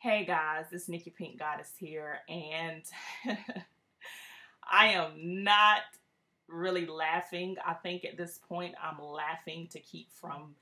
Hey guys, it's Nikki Pink Goddess here, and I am not really laughing. I think at this point I'm laughing to keep from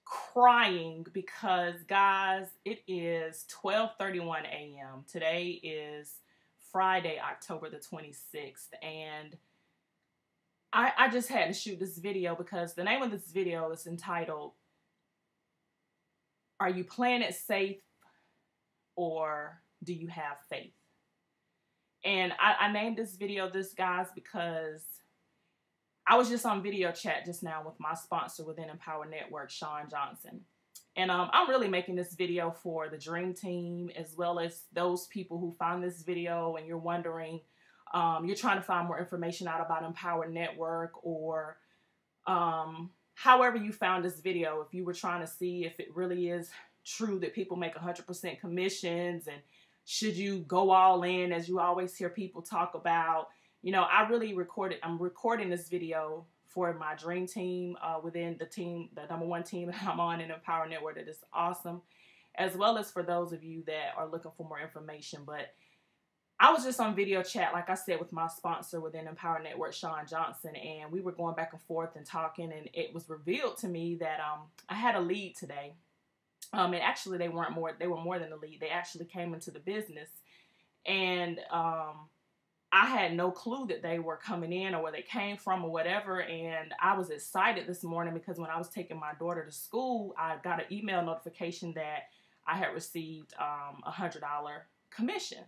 crying because, guys, it is 12:31 a.m. Today is Friday, October the 26th, and I just had to shoot this video because the name of this video is entitled, "Are you playing it safe or do you have faith?" And I named this video this, guys, because I was just on video chat just now with my sponsor within Empower Network, Sean Johnson. And I'm really making this video for the Dream Team, as well as those people who found this video and you're wondering, you're trying to find more information out about Empower Network, or however you found this video. If you were trying to see if it really is true that people make 100% commissions, and should you go all in, as you always hear people talk about. You know, I'm recording this video for my dream team within the team, the #1 team that I'm on in Empower Network. That is awesome, as well as for those of you that are looking for more information. But I was just on video chat, like I said, with my sponsor within Empower Network, Sean Johnson, and we were going back and forth and talking, and it was revealed to me that I had a lead today. And actually they were more than a lead. They actually came into the business, and I had no clue that they were coming in or where they came from or whatever. And I was excited this morning because when I was taking my daughter to school, I got an email notification that I had received $100 commission.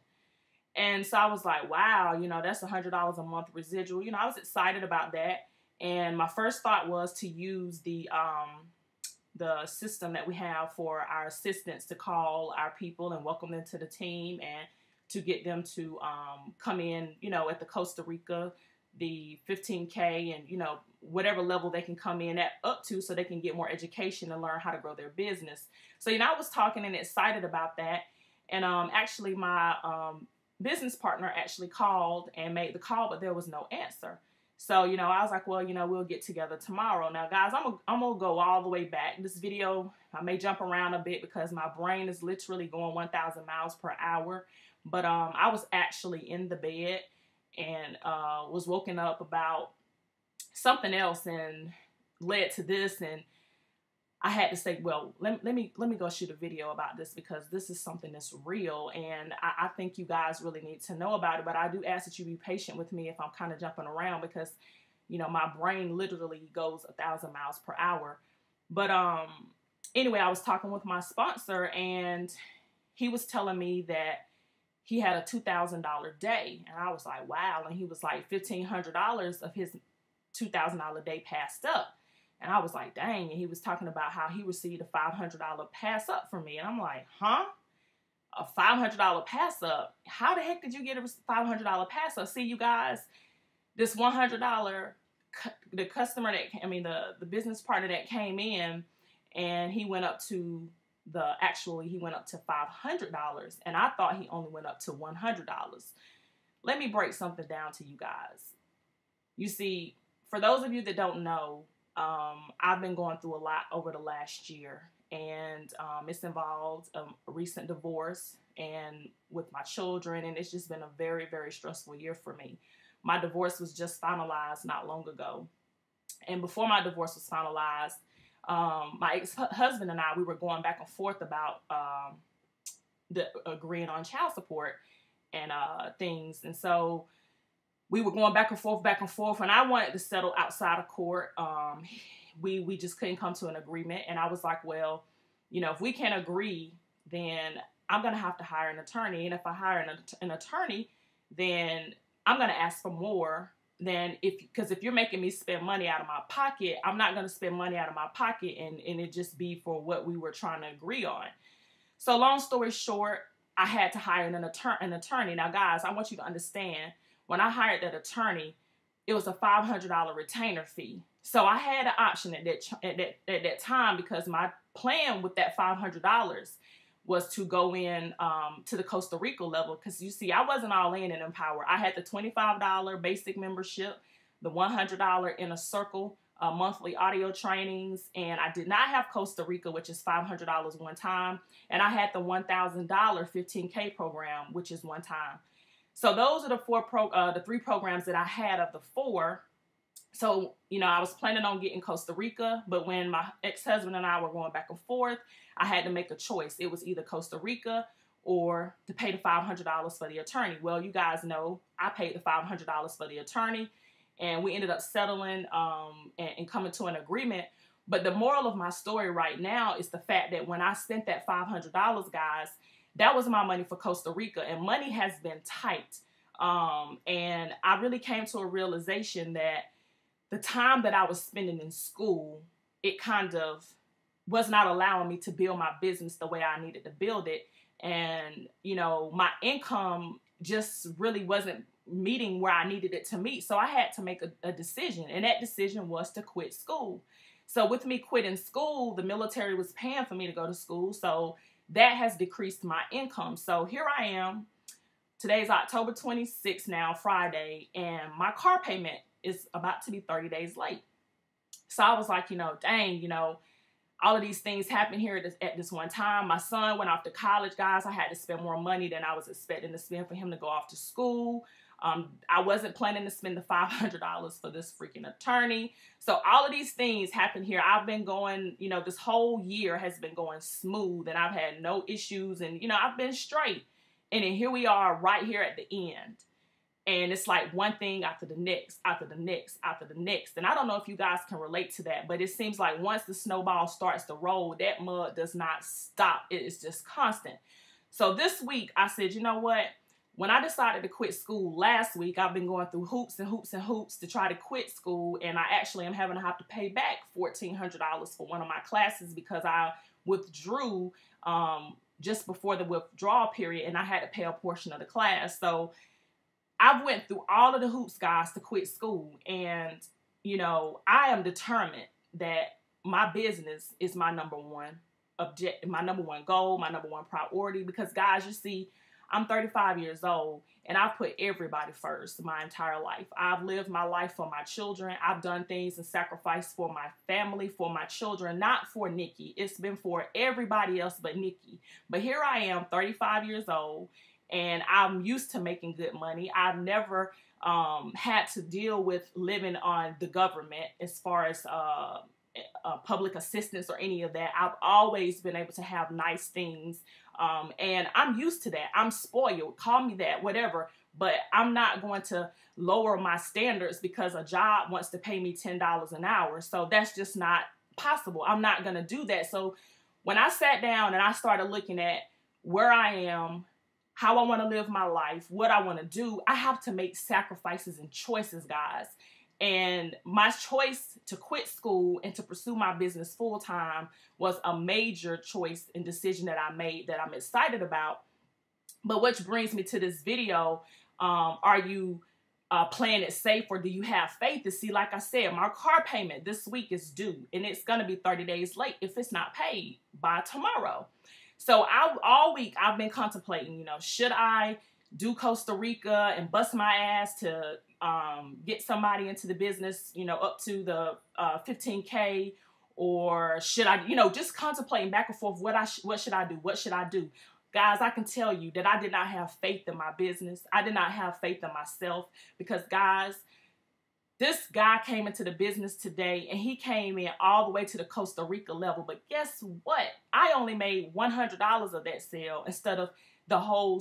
And so I was like, wow, you know, that's $100 a month residual. You know, I was excited about that. And my first thought was to use the system that we have for our assistants to call our people and welcome them to the team, and to get them to come in, you know, at the Costa Rica, the 15K, and, you know, whatever level they can come in at up to, so they can get more education and learn how to grow their business. So, you know, I was talking and excited about that. And actually my business partner actually called and made the call, but there was no answer. So, you know, I was like, well, you know, we'll get together tomorrow. Now, guys, I'm going to go all the way back. This video, I may jump around a bit because my brain is literally going 1,000 miles per hour. But I was actually in the bed and was woken up about something else and led to this. And I had to say, well, let me go shoot a video about this, because this is something that's real, and I think you guys really need to know about it. But I do ask that you be patient with me if I'm kind of jumping around, because, you know, my brain literally goes 1,000 miles per hour. But anyway, I was talking with my sponsor, and he was telling me that he had a $2,000 day, and I was like, wow. And he was like, $1,500 of his $2,000 day passed up. And I was like, dang. And he was talking about how he received a $500 pass up from me. And I'm like, huh? A $500 pass up? How the heck did you get a $500 pass up? See, you guys, this $100, the customer the business partner that came in, and he went up to he went up to $500. And I thought he only went up to $100. Let me break something down to you guys. You see, for those of you that don't know, I've been going through a lot over the last year, and it's involved a recent divorce and with my children, and it's just been a very, very stressful year for me. My divorce was just finalized not long ago, and before my divorce was finalized, my ex-husband and I, we were going back and forth about agreeing on child support and things, and so we were going back and forth, and I wanted to settle outside of court. We just couldn't come to an agreement, and I was like, well, you know, if we can't agree, then I'm going to have to hire an attorney, and if I hire an attorney, then I'm going to ask for more than because if you're making me spend money out of my pocket, I'm not going to spend money out of my pocket and it just be for what we were trying to agree on. So long story short, I had to hire an attorney. Now, guys, I want you to understand, when I hired that attorney, it was a $500 retainer fee. So I had an option at that time, because my plan with that $500 was to go in to the Costa Rica level. Because you see, I wasn't all in Empower. I had the $25 basic membership, the $100 Inner Circle monthly audio trainings, and I did not have Costa Rica, which is $500 one time, and I had the $1,000 15K program, which is one time. So those are the three programs that I had of the four. So, you know, I was planning on getting Costa Rica, but when my ex-husband and I were going back and forth, I had to make a choice. It was either Costa Rica or to pay the $500 for the attorney. Well, you guys know I paid the $500 for the attorney, and we ended up settling and coming to an agreement. But the moral of my story right now is the fact that when I spent that $500, guys, that was my money for Costa Rica, and money has been tight. And I really came to a realization that the time that I was spending in school, it kind of was not allowing me to build my business the way I needed to build it. And, you know, my income just really wasn't meeting where I needed it to meet. So I had to make a decision, and that decision was to quit school. So with me quitting school, the military was paying for me to go to school. So that has decreased my income. So here I am. Today's October 26th now, Friday, and my car payment is about to be 30 days late. So I was like, you know, dang, you know, all of these things happened here at this one time. My son went off to college, guys. I had to spend more money than I was expecting to spend for him to go off to school. I wasn't planning to spend the $500 for this freaking attorney. So all of these things happened here. I've been going, you know, this whole year has been going smooth, and I've had no issues, and, you know, I've been straight. And then here we are right here at the end. And it's like one thing after the next, after the next, after the next. And I don't know if you guys can relate to that, but it seems like once the snowball starts to roll, that mud does not stop. It is just constant. So this week I said, you know what? When I decided to quit school last week, I've been going through hoops and hoops and hoops to try to quit school. And I actually am having to have to pay back $1,400 for one of my classes because I withdrew just before the withdrawal period, and I had to pay a portion of the class. So I've went through all of the hoops, guys, to quit school. And, you know, I am determined that my business is my number one objective, my number one goal, my number one priority. Because, guys, you see, I'm 35 years old, and I've put everybody first my entire life. I've lived my life for my children. I've done things and sacrificed for my family, for my children, not for Nikki. It's been for everybody else but Nikki. But here I am, 35 years old, and I'm used to making good money. I've never had to deal with living on the government as far as public assistance or any of that. I've always been able to have nice things. And I'm used to that. I'm spoiled. Call me that, whatever. But I'm not going to lower my standards because a job wants to pay me $10 an hour. So that's just not possible. I'm not going to do that. So when I sat down and I started looking at where I am, how I want to live my life, what I want to do, I have to make sacrifices and choices, guys. And my choice to quit school and to pursue my business full time was a major choice and decision that I made that I'm excited about. But which brings me to this video. Are you playing it safe, or do you have faith? To see, like I said, my car payment this week is due, and it's going to be 30 days late if it's not paid by tomorrow. So all week I've been contemplating, you know, should I do Costa Rica and bust my ass to get somebody into the business, you know, up to the 15K, or should I, you know, just contemplating back and forth, what should I do? What should I do? Guys, I can tell you that I did not have faith in my business. I did not have faith in myself because, guys, this guy came into the business today, and he came in all the way to the Costa Rica level. But guess what? I only made $100 of that sale instead of the whole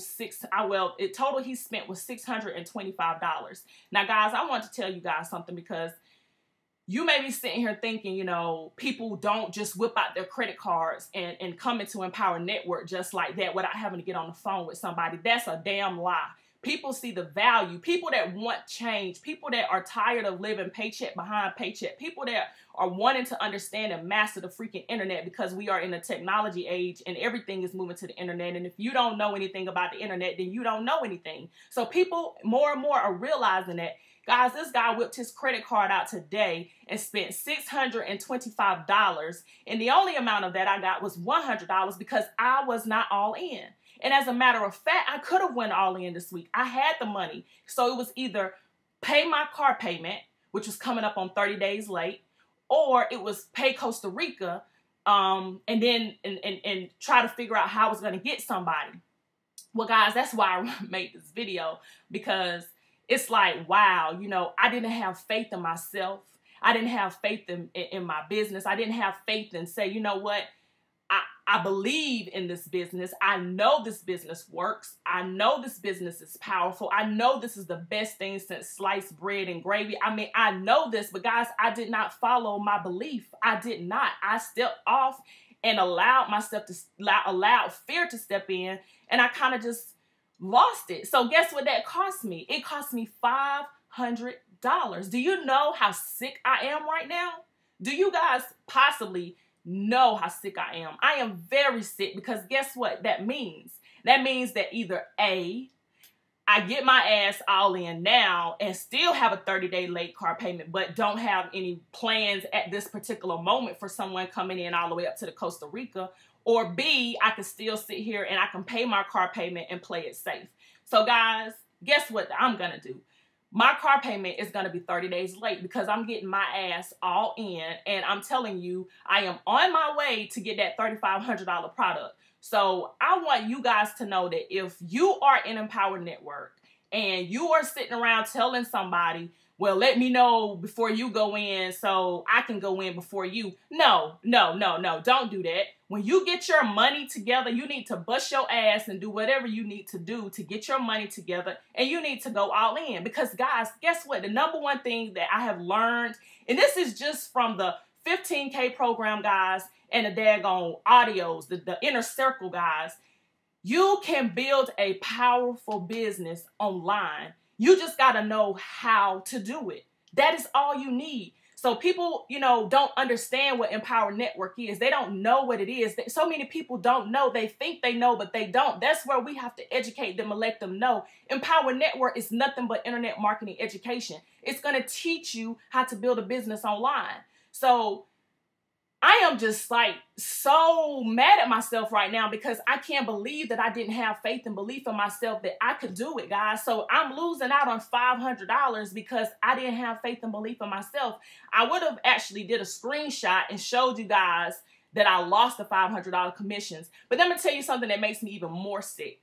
total he spent was $625. Now, guys, I want to tell you guys something, because you may be sitting here thinking, you know, people don't just whip out their credit cards and come into Empower Network just like that without having to get on the phone with somebody. That's a damn lie. People see the value. People that want change. People that are tired of living paycheck behind paycheck. People that are wanting to understand and master the freaking internet, because we are in a technology age and everything is moving to the internet. And if you don't know anything about the internet, then you don't know anything. So people more and more are realizing that. Guys, this guy whipped his credit card out today and spent $625. And the only amount of that I got was $100 because I was not all in. And as a matter of fact, I could have went all in this week. I had the money. So it was either pay my car payment, which was coming up on 30 days late, or it was pay Costa Rica, and then and try to figure out how I was going to get somebody. Well, guys, that's why I made this video, because it's like, wow, you know, I didn't have faith in myself. I didn't have faith in my business. I didn't have faith in say, you know what? I believe in this business. I know this business works. I know this business is powerful. I know this is the best thing since sliced bread and gravy. I mean, I know this, but guys, I did not follow my belief. I did not. I stepped off and allowed myself to, allowed fear to step in, and I kind of just lost it. So guess what that cost me? It cost me $500. Do you know how sick I am right now? Do you guys possibly know how sick I am? I am very sick, because guess what that means? That means that either A, I get my ass all in now and still have a 30-day late car payment, but don't have any plans at this particular moment for someone coming in all the way up to the Costa Rica, or B, I can still sit here and I can pay my car payment and play it safe. So guys, guess what I'm gonna do? My car payment is going to be 30 days late, because I'm getting my ass all in, and I'm telling you, I am on my way to get that $3,500 product. So I want you guys to know that if you are in Empower Network and you are sitting around telling somebody, well, let me know before you go in so I can go in before you. No, don't do that. When you get your money together, you need to bust your ass and do whatever you need to do to get your money together, and you need to go all in. Because guys, guess what? The number one thing that I have learned, and this is just from the 15K program, guys, and the daggone audios, the inner circle, guys, you can build a powerful business online. You just got to know how to do it. That is all you need. So people, you know, don't understand what Empower Network is. They don't know what it is. So many people don't know. They think they know, but they don't. That's where we have to educate them and let them know. Empower Network is nothing but internet marketing education. It's going to teach you how to build a business online. So I am just like so mad at myself right now, because I can't believe that I didn't have faith and belief in myself that I could do it, guys. So I'm losing out on $500 because I didn't have faith and belief in myself. I would have actually did a screenshot and showed you guys that I lost the $500 commissions. But let me tell you something that makes me even more sick.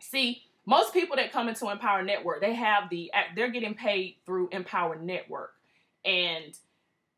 See, most people that come into Empower Network, they're getting paid through Empower Network, and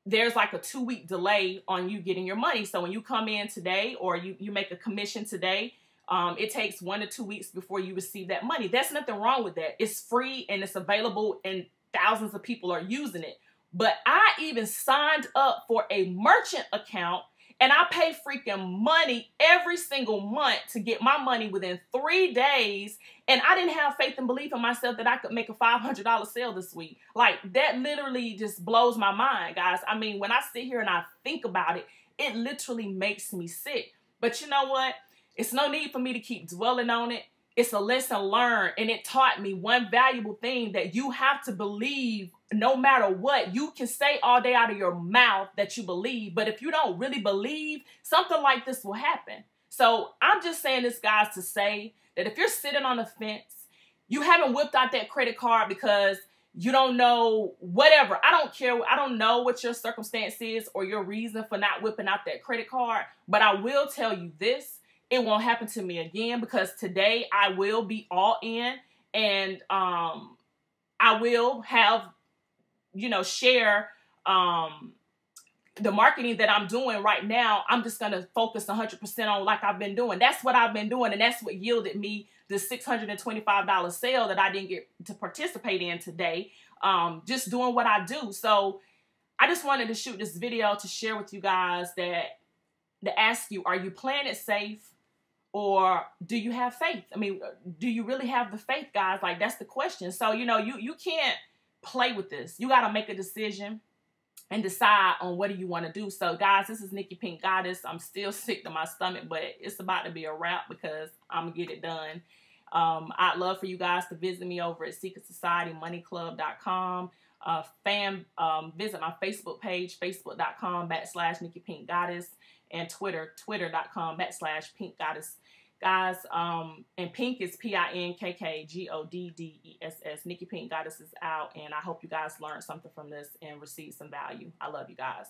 there's like a 2-week delay on you getting your money. So when you come in today, or you make a commission today, it takes 1 to 2 weeks before you receive that money. There's nothing wrong with that. It's free and it's available, and thousands of people are using it. But I even signed up for a merchant account, and I pay freaking money every single month to get my money within 3 days. And I didn't have faith and belief in myself that I could make a $500 sale this week. Like, that literally just blows my mind, guys. I mean, when I sit here and I think about it, it literally makes me sick. But you know what? It's no need for me to keep dwelling on it. It's a lesson learned, and it taught me one valuable thing, that you have to believe no matter what. You can say all day out of your mouth that you believe, but if you don't really believe, something like this will happen. So I'm just saying this, guys, to say that if you're sitting on the fence, you haven't whipped out that credit card because you don't know, whatever. I don't care. I don't know what your circumstance is or your reason for not whipping out that credit card, but I will tell you this. It won't happen to me again, because today I will be all in, and I will have, you know, share the marketing that I'm doing right now. I'm just going to focus 100% on like I've been doing. That's what I've been doing, and that's what yielded me the $625 sale that I didn't get to participate in today. Just doing what I do. So I just wanted to shoot this video to share with you guys to ask you, are you playing it safe? Or do you have faith? I mean, do you really have the faith, guys? Like, that's the question. So, you know, you can't play with this. You got to make a decision and decide on what do you want to do. So, guys, this is Nikki Pink Goddess. I'm still sick to my stomach, but it's about to be a wrap, because I'm going to get it done. I'd love for you guys to visit me over at secretsocietymoneyclub.com. Visit my Facebook page, facebook.com/Nikki Pink Goddess, and twitter.com/Pink Goddess. Guys, and Pink is PINKKGODDESS. Nikki Pink Goddess is out, and I hope you guys learned something from this and received some value. I love you guys.